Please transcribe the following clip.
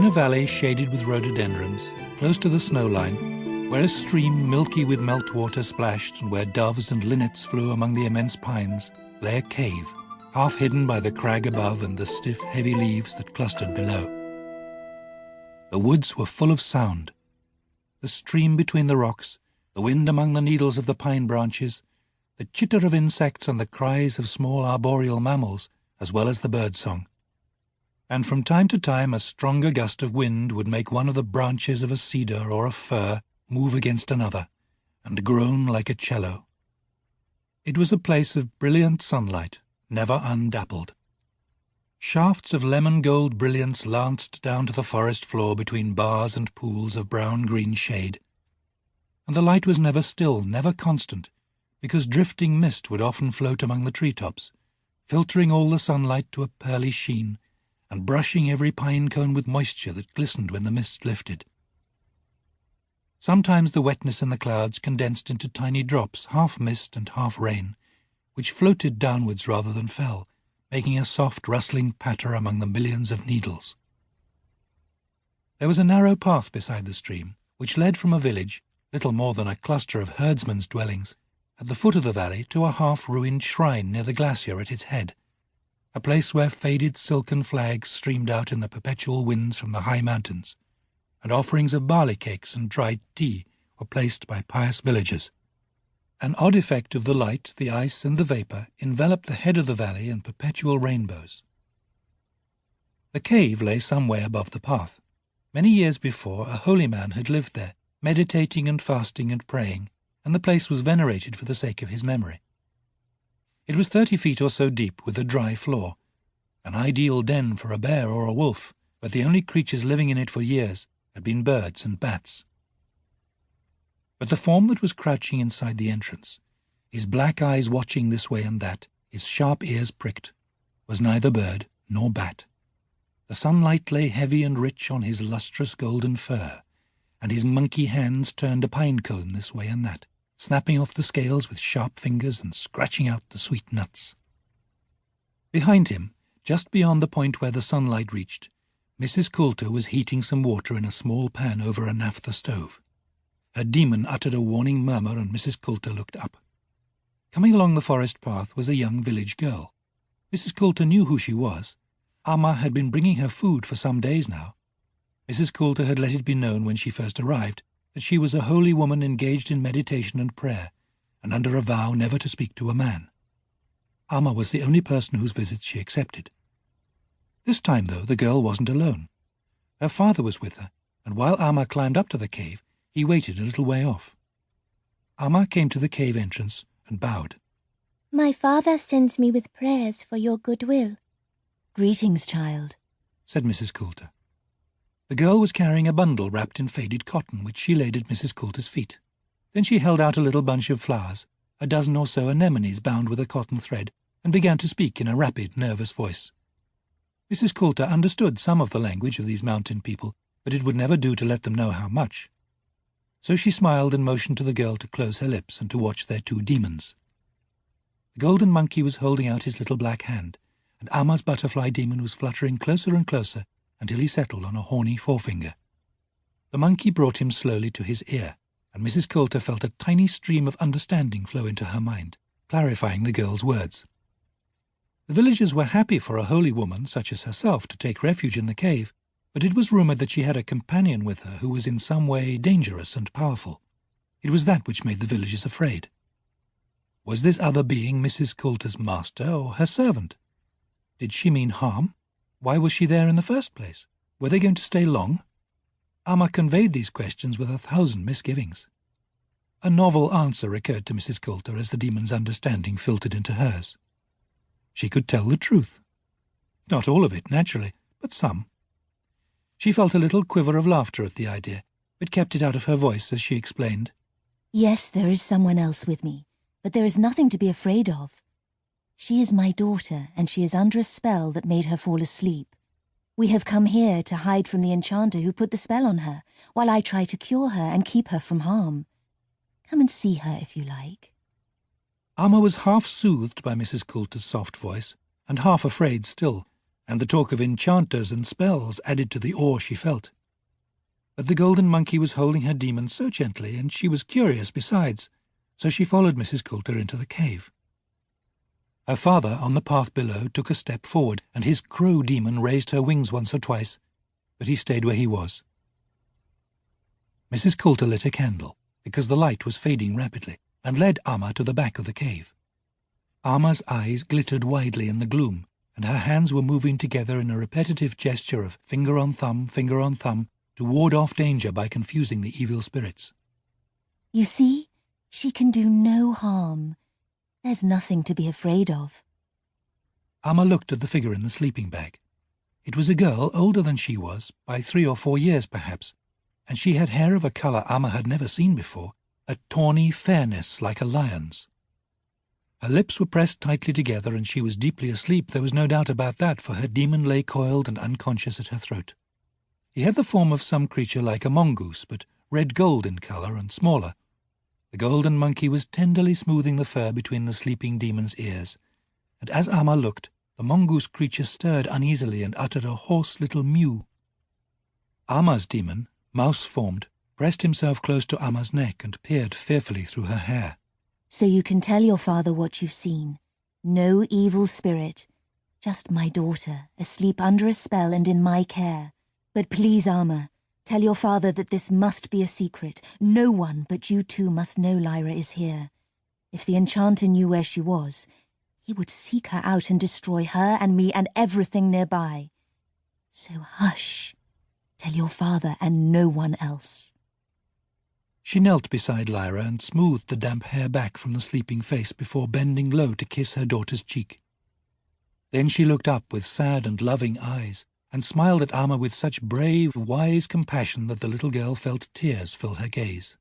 a valley shaded with rhododendrons, close to the snow line, where a stream milky with meltwater splashed and where doves and linnets flew among the immense pines, lay a cave, half hidden by the crag above and the stiff, heavy leaves that clustered below. The woods were full of sound. The stream between the rocks, the wind among the needles of the pine branches, the chitter of insects and the cries of small arboreal mammals, as well as the bird-song. And from time to time a stronger gust of wind would make one of the branches of a cedar or a fir move against another, and groan like a cello. It was a place of brilliant sunlight, never undappled. Shafts of lemon-gold brilliance lanced down to the forest floor between bars and pools of brown-green shade. And the light was never still, never constant, because drifting mist would often float among the treetops, filtering all the sunlight to a pearly sheen, and brushing every pine cone with moisture that glistened when the mist lifted. Sometimes the wetness in the clouds condensed into tiny drops, half mist and half rain, which floated downwards rather than fell, making a soft rustling patter among the millions of needles. There was a narrow path beside the stream, which led from a village, little more than a cluster of herdsmen's dwellings, at the foot of the valley to a half-ruined shrine near the glacier at its head, a place where faded silken flags streamed out in the perpetual winds from the high mountains, and offerings of barley cakes and dried tea were placed by pious villagers. An odd effect of the light, the ice, and the vapour enveloped the head of the valley in perpetual rainbows. The cave lay some way above the path. Many years before, a holy man had lived there, meditating and fasting and praying, and the place was venerated for the sake of his memory. It was 30 feet or so deep, with a dry floor, an ideal den for a bear or a wolf, but the only creatures living in it for years had been birds and bats. But the form that was crouching inside the entrance, his black eyes watching this way and that, his sharp ears pricked, was neither bird nor bat. The sunlight lay heavy and rich on his lustrous golden fur, and his monkey hands turned a pine cone this way and that, snapping off the scales with sharp fingers and scratching out the sweet nuts. Behind him, just beyond the point where the sunlight reached, Mrs. Coulter was heating some water in a small pan over a naphtha stove. Her demon uttered a warning murmur, and Mrs. Coulter looked up. Coming along the forest path was a young village girl. Mrs. Coulter knew who she was. Amma had been bringing her food for some days now. Mrs. Coulter had let it be known when she first arrived that she was a holy woman engaged in meditation and prayer, and under a vow never to speak to a man. Amma was the only person whose visits she accepted. This time, though, the girl wasn't alone. Her father was with her, and while Amma climbed up to the cave, he waited a little way off. Amma came to the cave entrance and bowed. "My father sends me with prayers for your goodwill." "Greetings, child," said Mrs. Coulter. The girl was carrying a bundle wrapped in faded cotton, which she laid at Mrs. Coulter's feet. Then she held out a little bunch of flowers, a dozen or so anemones bound with a cotton thread, and began to speak in a rapid, nervous voice. Mrs. Coulter understood some of the language of these mountain people, but it would never do to let them know how much. So she smiled and motioned to the girl to close her lips and to watch their two demons. The golden monkey was holding out his little black hand, and Amma's butterfly demon was fluttering closer and closer until he settled on a horny forefinger. The monkey brought him slowly to his ear, and Mrs. Coulter felt a tiny stream of understanding flow into her mind, clarifying the girl's words. The villagers were happy for a holy woman such as herself to take refuge in the cave, but it was rumoured that she had a companion with her who was in some way dangerous and powerful. It was that which made the villagers afraid. Was this other being Mrs. Coulter's master or her servant? Did she mean harm? Why was she there in the first place? Were they going to stay long? Amma conveyed these questions with 1,000 misgivings. A novel answer occurred to Mrs. Coulter as the demon's understanding filtered into hers. She could tell the truth. Not all of it, naturally, but some. She felt a little quiver of laughter at the idea, but kept it out of her voice as she explained. "Yes, there is someone else with me, but there is nothing to be afraid of. She is my daughter, and she is under a spell that made her fall asleep. We have come here to hide from the enchanter who put the spell on her, while I try to cure her and keep her from harm. Come and see her if you like." Amma was half soothed by Mrs. Coulter's soft voice, and half afraid still, and the talk of enchanters and spells added to the awe she felt. But the golden monkey was holding her demon so gently, and she was curious besides, so she followed Mrs. Coulter into the cave. Her father, on the path below, took a step forward, and his crow demon raised her wings once or twice, but he stayed where he was. Mrs. Coulter lit a candle, because the light was fading rapidly, and led Amma to the back of the cave. Amma's eyes glittered widely in the gloom, and her hands were moving together in a repetitive gesture of finger on thumb, to ward off danger by confusing the evil spirits. You see, she can do no harm. There's nothing to be afraid of. Amma looked at the figure in the sleeping bag. It was a girl older than she was, by 3 or 4 years perhaps, and she had hair of a colour Amma had never seen before, a tawny fairness like a lion's. Her lips were pressed tightly together, and she was deeply asleep, there was no doubt about that, for her demon lay coiled and unconscious at her throat. He had the form of some creature like a mongoose, but red-gold in colour and smaller. The golden monkey was tenderly smoothing the fur between the sleeping demon's ears, and as Amma looked, the mongoose creature stirred uneasily and uttered a hoarse little mew. Amma's demon, mouse-formed, pressed himself close to Amma's neck and peered fearfully through her hair. So you can tell your father what you've seen. No evil spirit. Just my daughter, asleep under a spell and in my care. But please, Amma, tell your father that this must be a secret. No one but you two must know Lyra is here. If the enchanter knew where she was, he would seek her out and destroy her and me and everything nearby. So hush. Tell your father and no one else. She knelt beside Lyra and smoothed the damp hair back from the sleeping face before bending low to kiss her daughter's cheek. Then she looked up with sad and loving eyes, and smiled at Amma with such brave, wise compassion that the little girl felt tears fill her gaze.